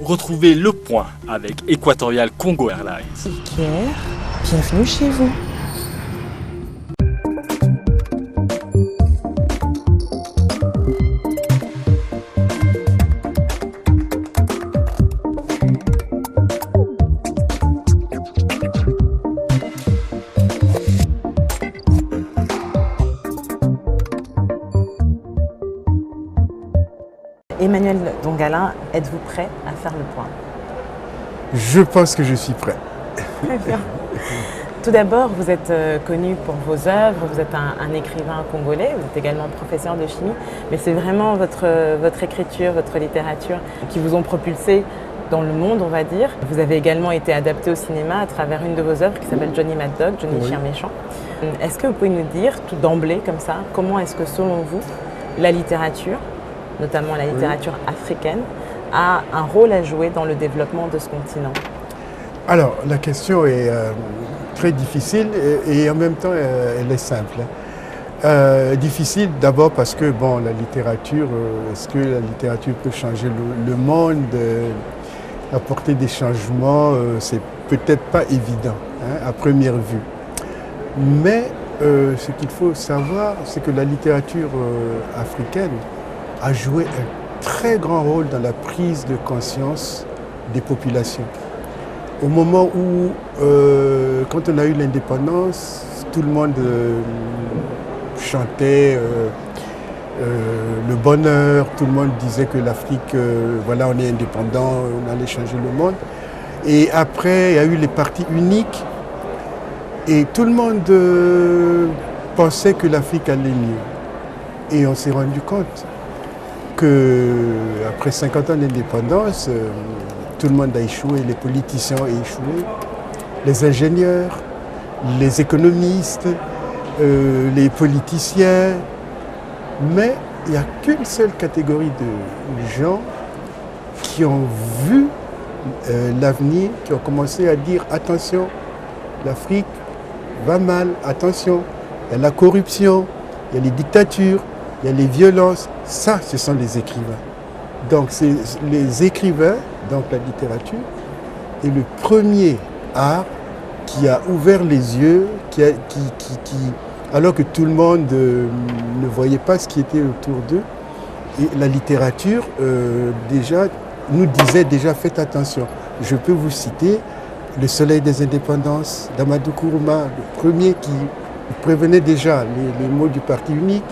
Retrouvez Le Point avec Equatorial Congo Airlines. Pierre, bienvenue chez vous. Emmanuel Dongalin, êtes-vous prêt à faire le point? Je pense que je suis prêt. Très bien. Tout d'abord, vous êtes connu pour vos œuvres, vous êtes un écrivain congolais, vous êtes également professeur de chimie, mais c'est vraiment votre écriture, votre littérature qui vous ont propulsé dans le monde, on va dire. Vous avez également été adapté au cinéma à travers une de vos œuvres qui s'appelle Johnny Mad Dog, Johnny Oui. Chien Méchant. Est-ce que vous pouvez nous dire, tout d'emblée comme ça, comment est-ce que selon vous, la littérature, notamment la littérature africaine, a un rôle à jouer dans le développement de ce continent? Alors, la question est très difficile et en même temps, elle est simple. Difficile d'abord parce que, bon, la littérature, est-ce que la littérature peut changer le monde, apporter des changements, c'est peut-être pas évident, à première vue. Mais ce qu'il faut savoir, c'est que la littérature africaine a joué un très grand rôle dans la prise de conscience des populations. Au moment où, quand on a eu l'indépendance, tout le monde chantait le bonheur, tout le monde disait que l'Afrique, voilà, on est indépendant, on allait changer le monde. Et après, il y a eu les partis uniques et tout le monde pensait que l'Afrique allait mieux. Et on s'est rendu compte qu'après 50 ans d'indépendance, tout le monde a échoué, les politiciens ont échoué, les ingénieurs, les économistes, les politiciens. Mais il n'y a qu'une seule catégorie de gens qui ont vu l'avenir, qui ont commencé à dire attention, l'Afrique va mal, attention, il y a la corruption, il y a les dictatures, il y a les violences. Ça, ce sont les écrivains. Donc, c'est les écrivains, donc la littérature, est le premier art qui a ouvert les yeux, alors que tout le monde ne voyait pas ce qui était autour d'eux. Et la littérature, déjà, nous disait déjà, faites attention. Je peux vous citer Le Soleil des Indépendances d'Amadou Kourouma, le premier qui prévenait déjà les mots du parti unique.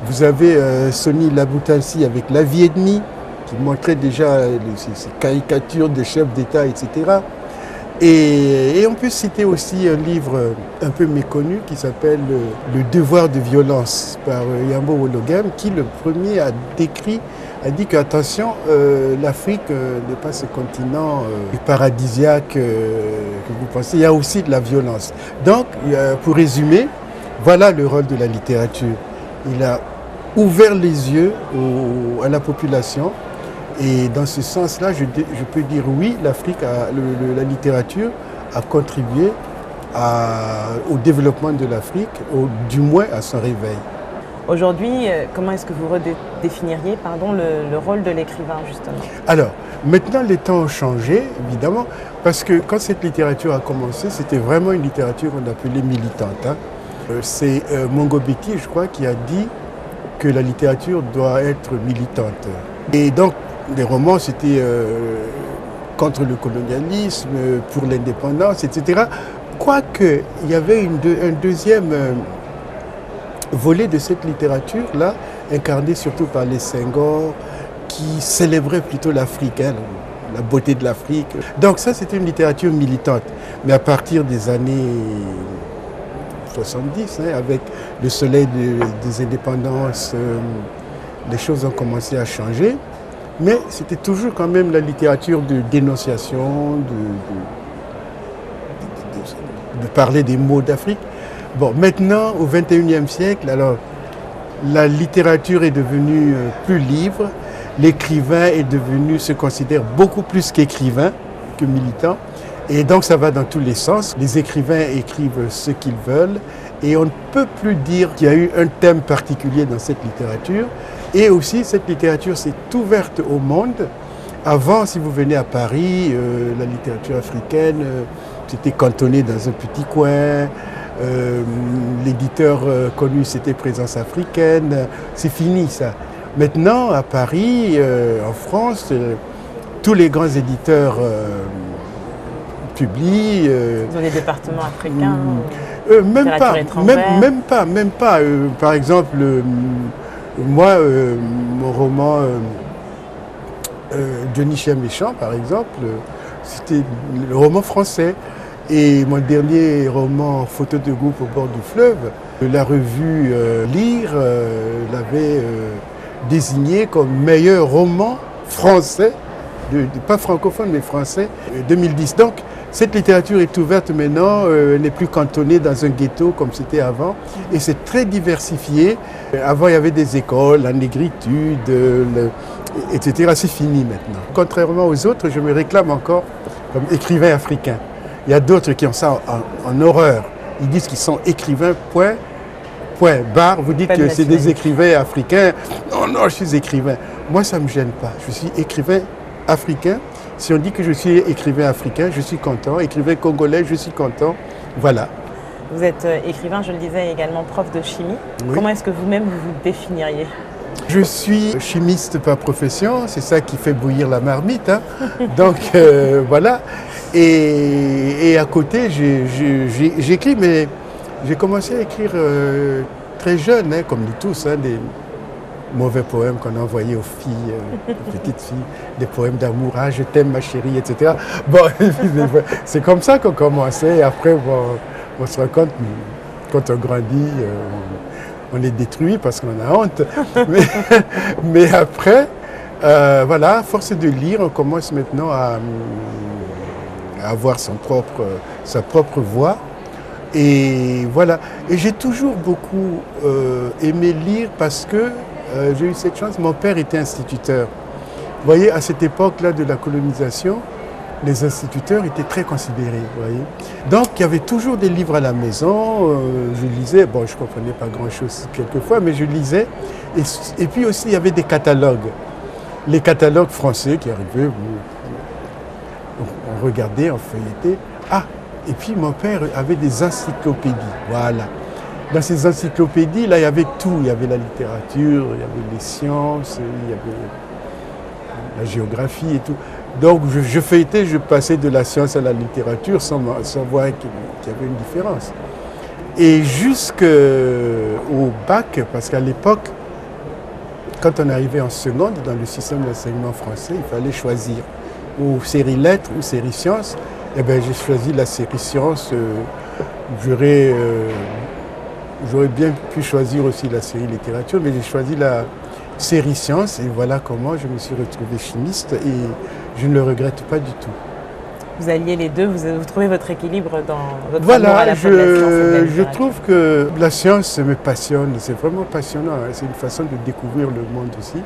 Vous avez Soni Laboutalsi avec La vie ennemie, qui montrait déjà ces caricatures de chefs d'État, etc. Et on peut citer aussi un livre un peu méconnu qui s'appelle Le devoir de violence par Yambo Wologam, qui le premier a dit que attention, l'Afrique n'est pas ce continent paradisiaque que vous pensez, il y a aussi de la violence. Donc, pour résumer, voilà le rôle de la littérature. Il a ouvert les yeux à la population. Et dans ce sens-là, je peux dire oui, l'Afrique, la littérature a contribué au développement de l'Afrique, du moins à son réveil. Aujourd'hui, comment est-ce que vous redéfiniriez le rôle de l'écrivain, justement? Alors, maintenant, les temps ont changé, évidemment, parce que quand cette littérature a commencé, c'était vraiment une littérature qu'on appelait militante. C'est Mongo Beki, je crois, qui a dit que la littérature doit être militante. Et donc, les romans, c'était contre le colonialisme, pour l'indépendance, etc. Quoique, il y avait un deuxième volet de cette littérature-là, incarné surtout par les Senghor, qui célébrait plutôt l'Afrique, la beauté de l'Afrique. Donc ça, c'était une littérature militante. Mais à partir des années 70, avec le soleil des indépendances, les choses ont commencé à changer. Mais c'était toujours quand même la littérature de dénonciation, de parler des maux d'Afrique. Bon, maintenant, au XXIe siècle, alors, la littérature est devenue plus libre. L'écrivain se considère beaucoup plus qu'écrivain que militant. Et donc ça va dans tous les sens. Les écrivains écrivent ce qu'ils veulent. Et on ne peut plus dire qu'il y a eu un thème particulier dans cette littérature. Et aussi, cette littérature s'est ouverte au monde. Avant, si vous venez à Paris, la littérature africaine, c'était cantonné dans un petit coin. L'éditeur connu, c'était Présence africaine. C'est fini, ça. Maintenant, à Paris, en France, tous les grands éditeurs publient. Ils ont des départements africains. Même pas. Par exemple, moi, mon roman Johnny Chien Méchant, par exemple, c'était le roman français. Et mon dernier roman, Photo de groupe au bord du fleuve, la revue Lire l'avait désigné comme meilleur roman français, pas francophone mais français, 2010. Donc cette littérature est ouverte maintenant, n'est plus cantonnée dans un ghetto comme c'était avant, et c'est très diversifié. Avant il y avait des écoles, la négritude, etc. C'est fini maintenant. Contrairement aux autres, je me réclame encore comme écrivain africain. Il y a d'autres qui ont ça en horreur. Ils disent qu'ils sont écrivains, point barre. Vous dites que c'est des écrivains africains. Non, je suis écrivain. Moi, ça ne me gêne pas. Je suis écrivain africain. Si on dit que je suis écrivain africain, je suis content. Écrivain congolais, je suis content. Voilà. Vous êtes écrivain, je le disais, également prof de chimie. Oui. Comment est-ce que vous-même vous définiriez ? Je suis chimiste par profession, c'est ça qui fait bouillir la marmite. Hein. Donc voilà. Et à côté, j'écris, mais j'ai commencé à écrire très jeune, hein, comme nous tous, hein, des mauvais poèmes qu'on envoyait aux filles, aux petites filles, des poèmes d'amour, ah, je t'aime ma chérie, etc. Bon, c'est comme ça qu'on commençait. Et après, bon, on se rend compte, quand on grandit, on est détruit parce qu'on a honte. mais après, voilà, à force de lire, on commence maintenant à avoir sa propre voix. Et voilà. Et j'ai toujours beaucoup aimé lire parce que j'ai eu cette chance. Mon père était instituteur. Vous voyez, à cette époque-là de la colonisation, les instituteurs étaient très considérés. Vous voyez. Donc, il y avait toujours des livres à la maison. Je lisais. Bon, je ne comprenais pas grand-chose quelquefois, mais je lisais. Et puis aussi, il y avait des catalogues. Les catalogues français qui arrivaient. On regardait, on feuilletait. Ah, et puis mon père avait des encyclopédies, voilà. Dans ces encyclopédies, là, il y avait tout. Il y avait la littérature, il y avait les sciences, il y avait la géographie et tout. Donc je feuilletais, je passais de la science à la littérature sans voir qu'il y avait une différence. Et jusqu'au bac, parce qu'à l'époque, quand on arrivait en seconde dans le système d'enseignement français, il fallait choisir ou série lettres ou série sciences. Eh bien, j'ai choisi la série sciences. J'aurais bien pu choisir aussi la série littérature, mais j'ai choisi la série sciences et voilà comment je me suis retrouvé chimiste et je ne le regrette pas du tout. Vous alliez les deux, vous trouvez votre équilibre dans votre amour à la fois de la science et de la littérature. Je trouve que la science me passionne, c'est vraiment passionnant, hein. C'est une façon de découvrir le monde aussi.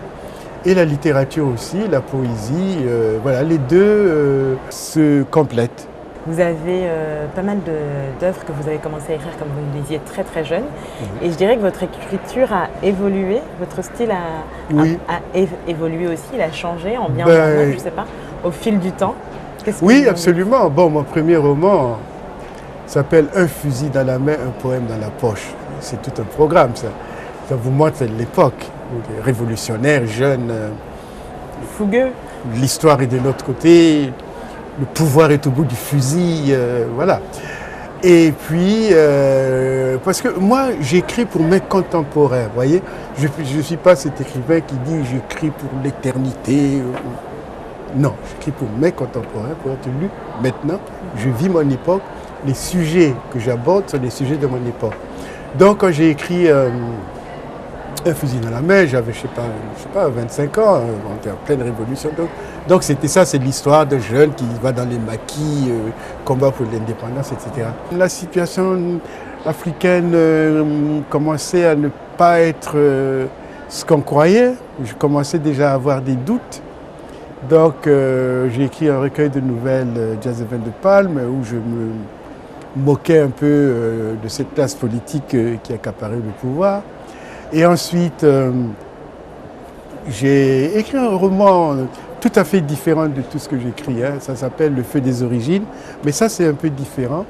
Et la littérature aussi, la poésie, voilà, les deux se complètent. Vous avez pas mal d'œuvres que vous avez commencé à écrire comme vous le disiez très très jeune. Et je dirais que votre écriture a évolué, votre style a évolué aussi, il a changé en bien ou en mal, je ne sais pas, au fil du temps. Oui, absolument. Bon, mon premier roman s'appelle Un fusil dans la main, un poème dans la poche. C'est tout un programme, ça. Ça vous montre l'époque, révolutionnaire, jeune. Fougueux. L'histoire est de l'autre côté. Le pouvoir est au bout du fusil, voilà. Et puis, parce que moi, j'écris pour mes contemporains, vous voyez. Je ne suis pas cet écrivain qui dit j'écris pour l'éternité. Non, j'écris pour mes contemporains, pour être lu maintenant. Je vis mon époque. Les sujets que j'aborde sont les sujets de mon époque. Donc, quand j'ai écrit Un fusil dans la main, j'avais, je sais pas, 25 ans, on était en pleine révolution. Donc c'était ça, c'est l'histoire de jeunes qui va dans les maquis, combat pour l'indépendance, etc. La situation africaine commençait à ne pas être ce qu'on croyait. Je commençais déjà à avoir des doutes. Donc j'ai écrit un recueil de nouvelles, Jazz et Vin de Palme, où je me moquais un peu de cette classe politique qui accaparait le pouvoir. Et ensuite, J'ai écrit un roman tout à fait différent de tout ce que j'écris. Ça s'appelle Le feu des origines. Mais ça, c'est un peu différent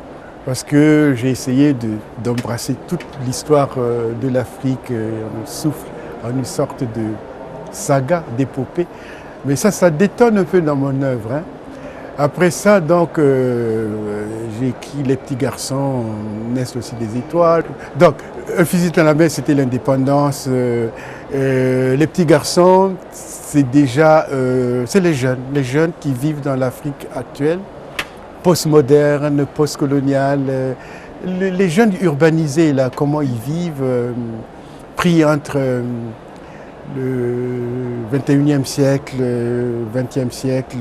parce que j'ai essayé d'embrasser toute l'histoire de l'Afrique en souffle, en une sorte de saga, d'épopée. Mais ça détonne un peu dans mon œuvre. Après ça, donc, j'ai écrit Les petits garçons, naissent aussi des étoiles. Donc, Un fusil dans la main, c'était l'indépendance. Les petits garçons, c'est déjà c'est les jeunes qui vivent dans l'Afrique actuelle, postmoderne, postcoloniale. Les jeunes urbanisés, là, comment ils vivent, pris entre le 21e siècle, le 20e siècle,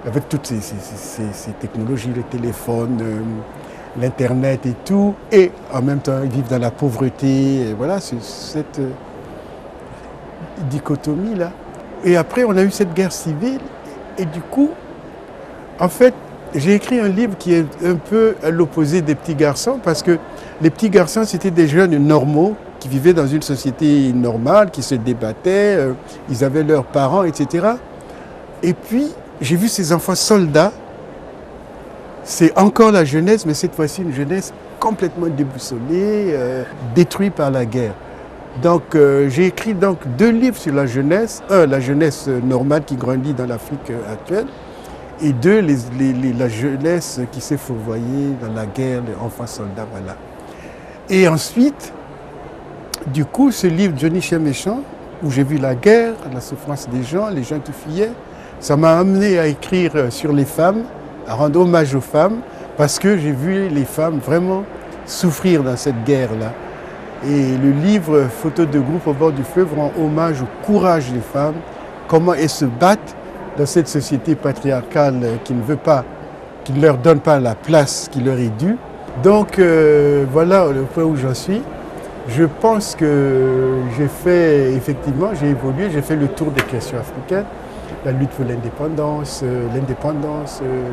avec toutes ces technologies, les téléphones, l'Internet et tout, et en même temps ils vivent dans la pauvreté, et voilà, c'est cette dichotomie-là. Et après on a eu cette guerre civile, et du coup, en fait, j'ai écrit un livre qui est un peu à l'opposé des petits garçons, parce que les petits garçons, c'était des jeunes normaux, qui vivaient dans une société normale, qui se débattaient, ils avaient leurs parents, etc. Et puis, j'ai vu ces enfants soldats. C'est encore la jeunesse, mais cette fois-ci une jeunesse complètement déboussolée, détruite par la guerre. Donc j'ai écrit donc 2 livres sur la jeunesse. Un, la jeunesse normale qui grandit dans l'Afrique actuelle, et 2, la jeunesse qui s'est fourvoyée dans la guerre, les enfants soldats, voilà. Et ensuite, du coup, ce livre Johnny Chien Méchant, où j'ai vu la guerre, la souffrance des gens, les gens qui fuyaient, ça m'a amené à écrire sur les femmes, à rendre hommage aux femmes, parce que j'ai vu les femmes vraiment souffrir dans cette guerre-là. Et le livre Photos de groupe au bord du fleuve rend hommage au courage des femmes, comment elles se battent dans cette société patriarcale qui ne veut pas, qui ne leur donne pas la place qui leur est due. Donc voilà le point où j'en suis. Je pense que j'ai fait, effectivement, j'ai évolué, j'ai fait le tour des questions africaines. La lutte pour l'indépendance,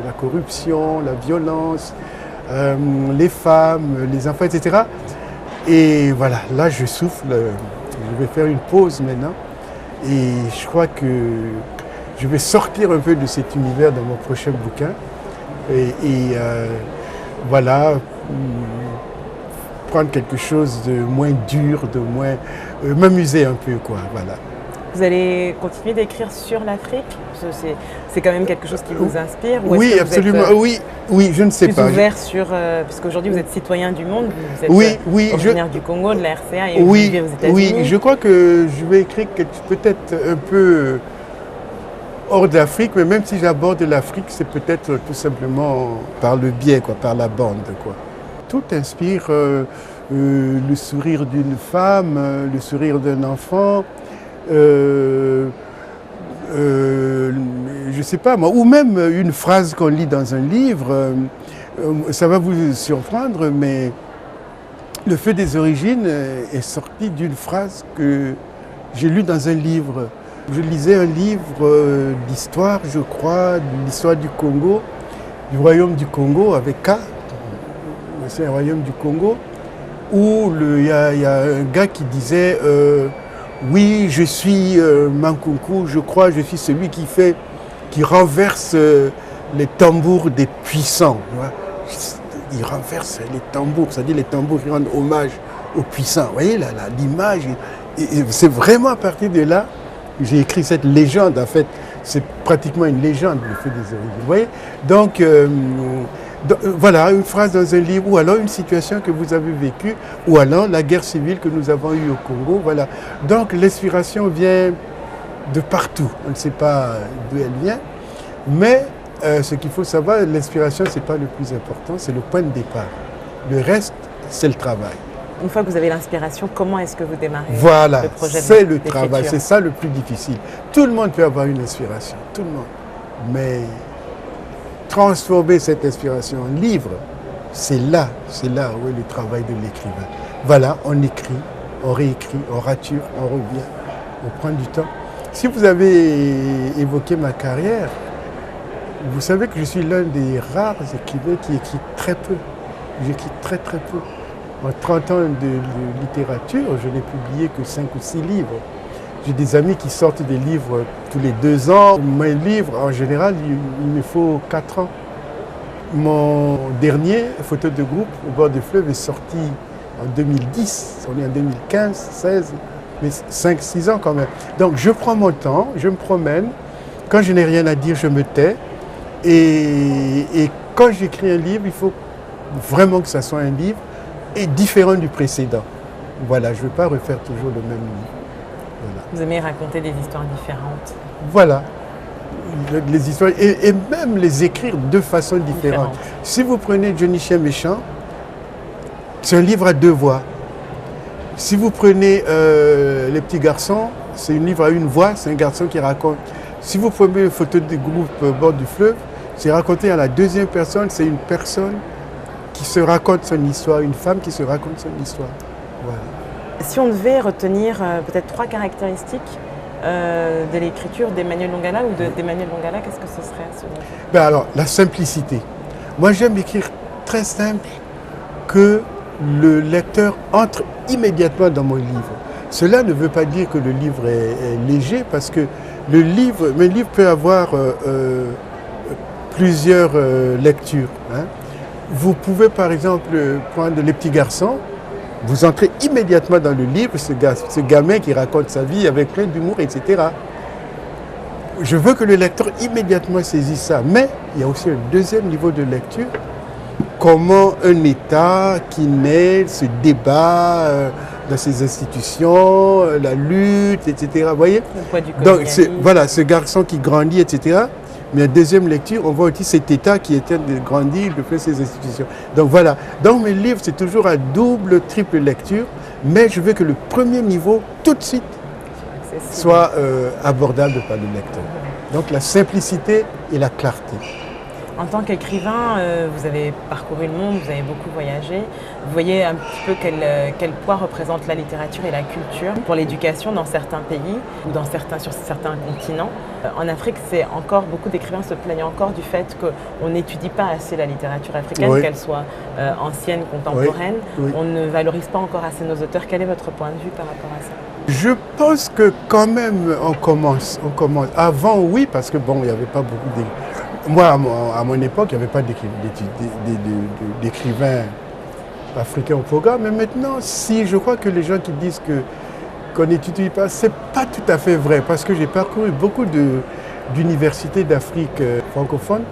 la corruption, la violence, les femmes, les enfants, etc. Et voilà, là je souffle, je vais faire une pause maintenant. Et je crois que je vais sortir un peu de cet univers dans mon prochain bouquin. Et voilà, prendre quelque chose de moins dur, de moins... m'amuser un peu, quoi, voilà. Vous allez continuer d'écrire sur l'Afrique? C'est quand même quelque chose qui vous inspire? Ou oui, absolument. Oui, je ne sais plus pas. Ouvert sur... parce qu'aujourd'hui, vous êtes citoyen du monde, vous êtes originaire du Congo, de la RCA, et vous vivez aux États-Unis. Oui, je crois que je vais écrire peut-être un peu hors d'Afrique, mais même si j'aborde l'Afrique, c'est peut-être tout simplement par le biais, quoi, par la bande, quoi. Tout inspire le sourire d'une femme, le sourire d'un enfant, je ne sais pas moi, ou même une phrase qu'on lit dans un livre, ça va vous surprendre, mais Le feu des origines est sorti d'une phrase que j'ai lue dans un livre. Je lisais un livre d'histoire, je crois, de l'histoire du Congo, du royaume du Congo avec K. C'est un royaume du Congo, où il y a un gars qui disait oui, je suis Mankunku, je crois, je suis celui qui renverse les tambours des puissants. Il renverse les tambours, c'est-à-dire les tambours qui rendent hommage aux puissants. Vous voyez l'image, et c'est vraiment à partir de là que j'ai écrit cette légende. En fait, c'est pratiquement une légende, le feu des origines. Vous voyez, donc voilà, une phrase dans un livre, ou alors une situation que vous avez vécue, ou alors la guerre civile que nous avons eue au Congo. Voilà. Donc l'inspiration vient de partout. On ne sait pas d'où elle vient, mais ce qu'il faut savoir, l'inspiration, ce n'est pas le plus important, c'est le point de départ. Le reste, c'est le travail. Une fois que vous avez l'inspiration, comment est-ce que vous démarrez voilà, le projet? C'est le travail, c'est ça le plus difficile. Tout le monde peut avoir une inspiration, tout le monde. Mais transformer cette inspiration en livre, c'est là où est le travail de l'écrivain. Voilà, on écrit, on réécrit, on rature, on revient, on prend du temps. Si vous avez évoqué ma carrière, vous savez que je suis l'un des rares écrivains qui écrit très peu. J'écris très très peu. En 30 ans de littérature, je n'ai publié que 5 ou 6 livres. J'ai des amis qui sortent des livres tous les 2 ans. Mes livres, en général, il me faut 4 ans. Mon dernier, Photo de groupe au bord du fleuve, est sorti en 2010. On est en 2015, 16, mais 5-6 ans quand même. Donc je prends mon temps, je me promène. Quand je n'ai rien à dire, je me tais. Et quand j'écris un livre, il faut vraiment que ça soit un livre et différent du précédent. Voilà, je ne veux pas refaire toujours le même livre. Voilà. Vous aimez raconter des histoires différentes. Voilà, les histoires, et même les écrire de façon différente. Si vous prenez Johnny Chien Méchant, c'est un livre à 2 voix. Si vous prenez Les Petits Garçons, c'est un livre à 1 voix, c'est un garçon qui raconte. Si vous prenez une photo du groupe au bord du fleuve, c'est raconté à la 2e personne, c'est une personne qui se raconte son histoire, une femme qui se raconte son histoire. Voilà. Si on devait retenir peut-être 3 caractéristiques de l'écriture d'Emmanuel Longala ou d'Emmanuel Longala, qu'est-ce que ce serait selon vous? Alors, la simplicité. Moi, j'aime écrire très simple, que le lecteur entre immédiatement dans mon livre. Cela ne veut pas dire que le livre est léger, parce que mes livres peuvent avoir plusieurs lectures. Hein. Vous pouvez par exemple prendre Les Petits Garçons, vous entrez immédiatement dans le livre, ce gamin qui raconte sa vie avec plein d'humour, etc. Je veux que le lecteur immédiatement saisisse ça, mais il y a aussi un 2e niveau de lecture, comment un État qui naît, se débat dans ses institutions, la lutte, etc. Vous voyez? Donc voilà, ce garçon qui grandit, etc. Mais en 2e lecture, on voit aussi cet État qui est en train de grandir, de faire ses institutions. Donc voilà, dans mes livres, c'est toujours à double, triple lecture, mais je veux que le premier niveau, tout de suite, soit abordable par le lecteur. Donc la simplicité et la clarté. En tant qu'écrivain, vous avez parcouru le monde, vous avez beaucoup voyagé. Vous voyez un petit peu quel poids représente la littérature et la culture pour l'éducation dans certains pays ou sur certains continents. En Afrique, beaucoup d'écrivains se plaignent encore du fait qu'on n'étudie pas assez la littérature africaine, qu'elle soit ancienne, contemporaine. On ne valorise pas encore assez nos auteurs. Quel est votre point de vue par rapport à ça? Je pense que quand même on commence. Avant, oui, parce que bon, il n'y avait pas beaucoup de... Moi, à mon époque, il n'y avait pas d'écrivains africains au programme. Mais maintenant, si je crois que les gens qui disent qu'on n'étudie pas, ce n'est pas tout à fait vrai. Parce que j'ai parcouru beaucoup d'universités d'Afrique francophone.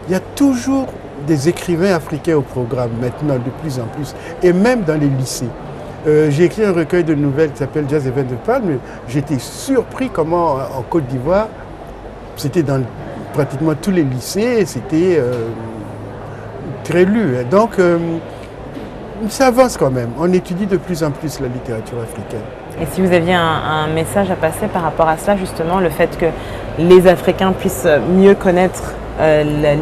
Il y a toujours des écrivains africains au programme maintenant, de plus en plus. Et même dans les lycées. J'ai écrit un recueil de nouvelles qui s'appelle Jazz et Vin de Palme. J'étais surpris comment en Côte d'Ivoire, c'était dans pratiquement tous les lycées, c'était très lu. Donc ça avance quand même. On étudie de plus en plus la littérature africaine. Et si vous aviez un message à passer par rapport à ça, justement, le fait que les Africains puissent mieux connaître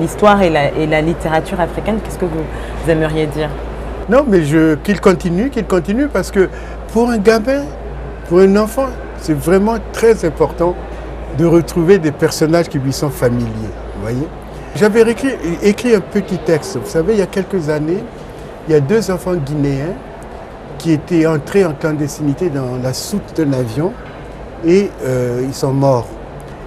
l'histoire et la littérature africaine, qu'est-ce que vous aimeriez dire? Non, mais qu'il continue, parce que pour un gamin, pour un enfant, c'est vraiment très important de retrouver des personnages qui lui sont familiers. Vous voyez? J'avais écrit un petit texte. Vous savez, il y a quelques années, il y a 2 enfants guinéens qui étaient entrés en clandestinité dans la soute d'un avion et ils sont morts.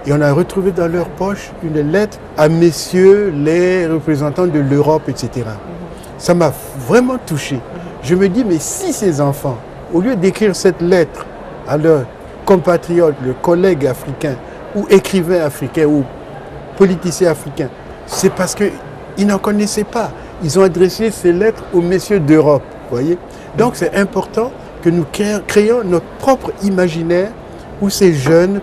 Et on a retrouvé dans leur poche une lettre à messieurs les représentants de l'Europe, etc. Ça m'a vraiment touché. Je me dis, mais si ces enfants, au lieu d'écrire cette lettre à leurs compatriotes, leurs collègues africains, ou écrivains africains, ou politiciens africains, c'est parce qu'ils n'en connaissaient pas. Ils ont adressé ces lettres aux messieurs d'Europe. Voyez. Donc c'est important que nous créions notre propre imaginaire où ces jeunes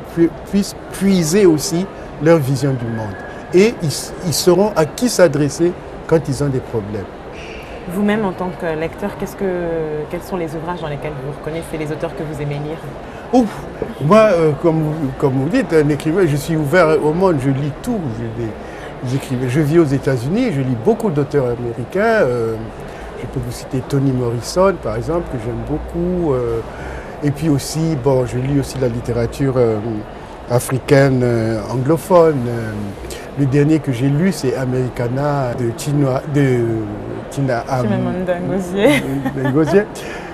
puissent puiser aussi leur vision du monde. Et ils sauront à qui s'adresser quand ils ont des problèmes. Vous-même, en tant que lecteur, quels sont les ouvrages dans lesquels vous reconnaissez les auteurs que vous aimez lire? Ouf. Moi, comme vous dites, un écrivain, je suis ouvert au monde, je lis tout. Je vis aux États-Unis, je lis beaucoup d'auteurs américains. Je peux vous citer Toni Morrison, par exemple, que j'aime beaucoup. Et puis aussi, bon, je lis aussi la littérature africaine anglophone. Le dernier que j'ai lu, c'est Americana de Chimamanda Ngozi.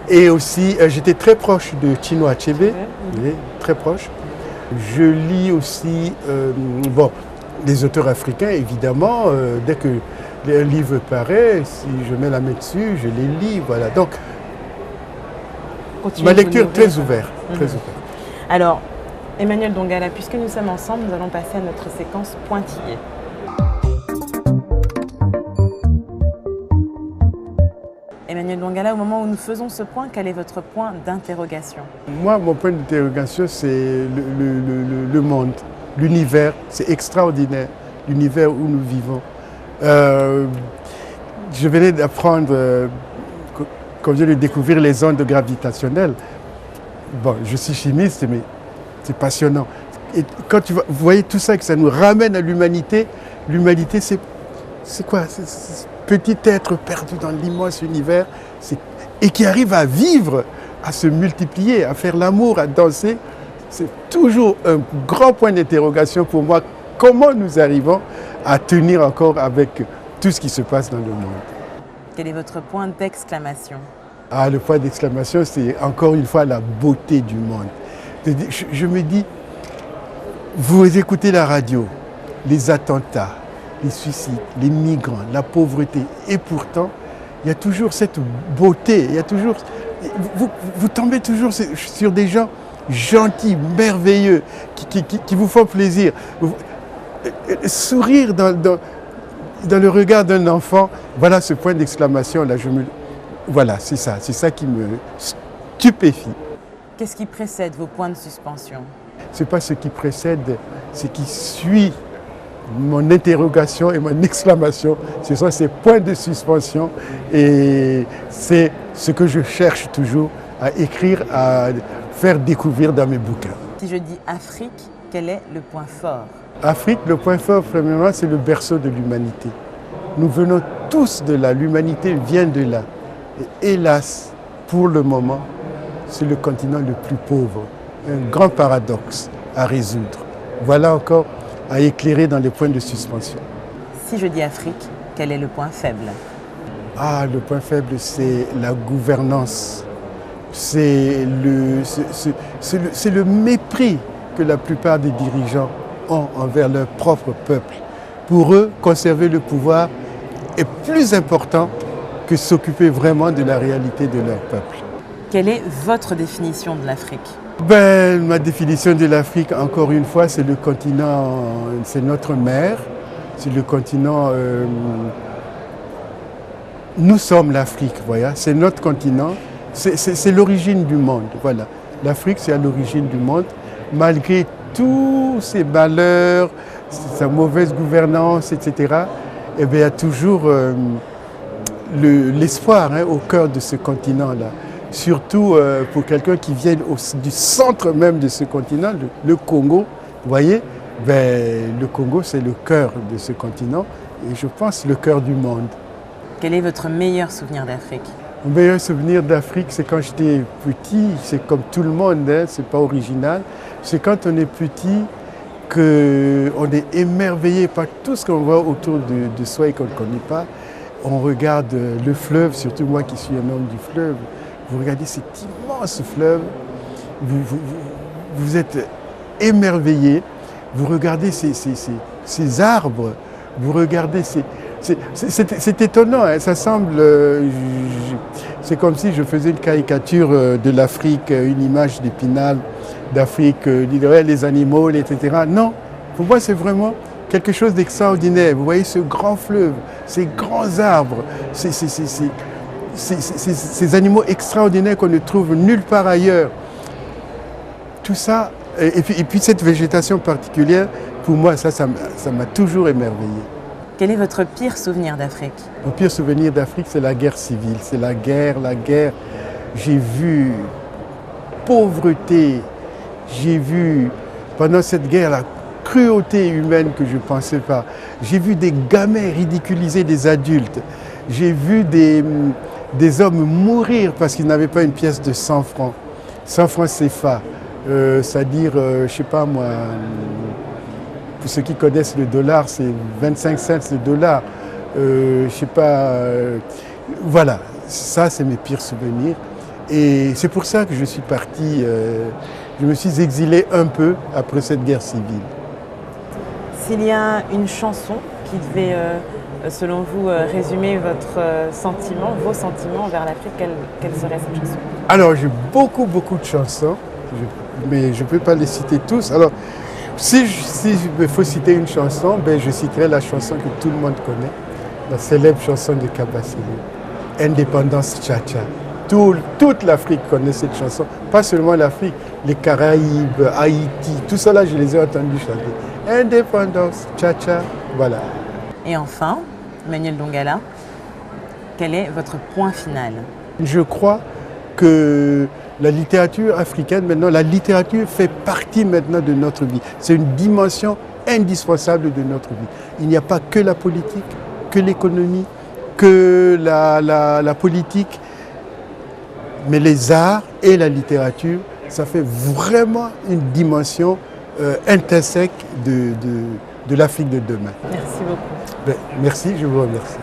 Et aussi, j'étais très proche de Chinua Achebe, il est très proche. Je lis aussi, des auteurs africains, évidemment. Dès que un livre paraît, si je mets la main dessus, je les lis. Voilà. Donc, Continuez ma de vous lecture nourrir. très ouverte. Très ouverte. Alors, Emmanuel Dongala, puisque nous sommes ensemble, nous allons passer à notre séquence pointillée. Emmanuel Dongala, au moment où nous faisons ce point, quel est votre point d'interrogation? Moi, mon point d'interrogation, c'est le monde, l'univers. C'est extraordinaire, l'univers où nous vivons. Je venais d'apprendre, comme je viens de découvrir les ondes gravitationnelles. Bon, je suis chimiste, mais c'est passionnant. Et quand vous voyez tout ça, que ça nous ramène à l'humanité, l'humanité, c'est quoi? C'est ce petit être perdu dans l'immense univers et qui arrive à vivre, à se multiplier, à faire l'amour, à danser. C'est toujours un grand point d'interrogation pour moi. Comment nous arrivons à tenir encore avec tout ce qui se passe dans le monde? Quel est votre point d'exclamation? Ah, le point d'exclamation, c'est encore une fois la beauté du monde. Je me dis, vous écoutez la radio, les attentats, les suicides, les migrants, la pauvreté, et pourtant, il y a toujours cette beauté, il y a toujours, vous tombez toujours sur des gens gentils, merveilleux, qui vous font plaisir. Sourire dans le regard d'un enfant, voilà ce point d'exclamation là. Voilà, c'est ça qui me stupéfie. Qu'est-ce qui précède vos points de suspension? C'est pas ce qui précède, ce qui suit mon interrogation et mon exclamation. Ce sont ces points de suspension et c'est ce que je cherche toujours à écrire, à faire découvrir dans mes bouquins. Si je dis Afrique, quel est le point fort? Afrique, le point fort, premièrement, c'est le berceau de l'humanité. Nous venons tous de là, l'humanité vient de là. Et hélas, pour le moment, c'est le continent le plus pauvre. Un grand paradoxe à résoudre. Voilà encore à éclairer dans les points de suspension. Si je dis Afrique, quel est le point faible? Ah, le point faible, c'est la gouvernance. C'est le mépris que la plupart des dirigeants ont envers leur propre peuple. Pour eux, conserver le pouvoir est plus important que s'occuper vraiment de la réalité de leur peuple. Quelle est votre définition de l'Afrique? Ma définition de l'Afrique, encore une fois, c'est le continent, c'est notre mère, c'est le continent. Nous sommes l'Afrique, voilà, c'est notre continent, c'est l'origine du monde, voilà. L'Afrique, c'est à l'origine du monde, malgré tous ses malheurs, sa mauvaise gouvernance, etc. Eh bien, il y a toujours l'espoir au cœur de ce continent-là. Surtout pour quelqu'un qui vient du centre même de ce continent, le Congo. Vous voyez, le Congo, c'est le cœur de ce continent et je pense le cœur du monde. Quel est votre meilleur souvenir d'Afrique? Mon meilleur souvenir d'Afrique, c'est quand j'étais petit, c'est comme tout le monde, c'est pas original. C'est quand on est petit qu'on est émerveillé par tout ce qu'on voit autour de soi et qu'on ne connaît pas. On regarde le fleuve, surtout moi qui suis un homme du fleuve. Vous regardez cet immense fleuve, vous êtes émerveillé, vous regardez ces arbres, vous regardez c'est étonnant, ça semble, c'est comme si je faisais une caricature de l'Afrique, une image d'Épinal d'Afrique, les animaux, etc. Non, pour moi c'est vraiment quelque chose d'extraordinaire. Vous voyez ce grand fleuve, ces grands arbres, ces animaux extraordinaires qu'on ne trouve nulle part ailleurs. Tout ça, et puis cette végétation particulière, pour moi, ça m'a toujours émerveillé. Quel est votre pire souvenir d'Afrique? Mon pire souvenir d'Afrique, c'est la guerre civile. C'est la guerre. J'ai vu pauvreté, j'ai vu pendant cette guerre la cruauté humaine que je ne pensais pas. J'ai vu des gamins ridiculiser des adultes. J'ai vu des hommes mourir parce qu'ils n'avaient pas une pièce de 100 francs. 100 francs CFA, c'est-à-dire, je ne sais pas moi, pour ceux qui connaissent le dollar, c'est 25 cents le dollar. Je ne sais pas, voilà, ça c'est mes pires souvenirs. Et c'est pour ça que je suis parti je me suis exilé un peu après cette guerre civile. S'il y a une chanson qui devait, selon vous, résumer vos sentiments envers l'Afrique, quelle serait cette chanson? Alors j'ai beaucoup de chansons, mais je ne peux pas les citer tous. Alors si il faut citer une chanson, ben, je citerai la chanson que tout le monde connaît, la célèbre chanson de Kabasele, Indépendance Tcha-Tcha. Toute l'Afrique connaît cette chanson, pas seulement l'Afrique, les Caraïbes, Haïti, tout ça là je les ai entendus chanter. Indépendance Tcha-Tcha, voilà. Et enfin, Emmanuel Dongala, quel est votre point final? Je crois que la littérature africaine, maintenant, la littérature fait partie maintenant de notre vie. C'est une dimension indispensable de notre vie. Il n'y a pas que la politique, que l'économie, que la politique, mais les arts et la littérature, ça fait vraiment une dimension intrinsèque de l'Afrique de demain. Merci beaucoup. Ben, merci, je vous remercie.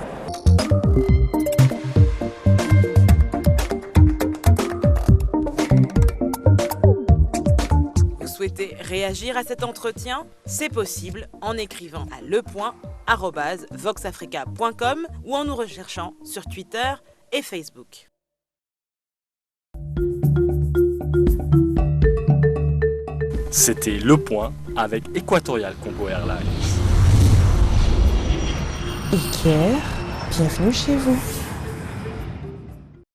Vous souhaitez réagir à cet entretien? C'est possible en écrivant à lepoint@voxafrica.com ou en nous recherchant sur Twitter et Facebook. C'était Le Point avec Equatorial Congo Airlines. Iker, bienvenue chez vous.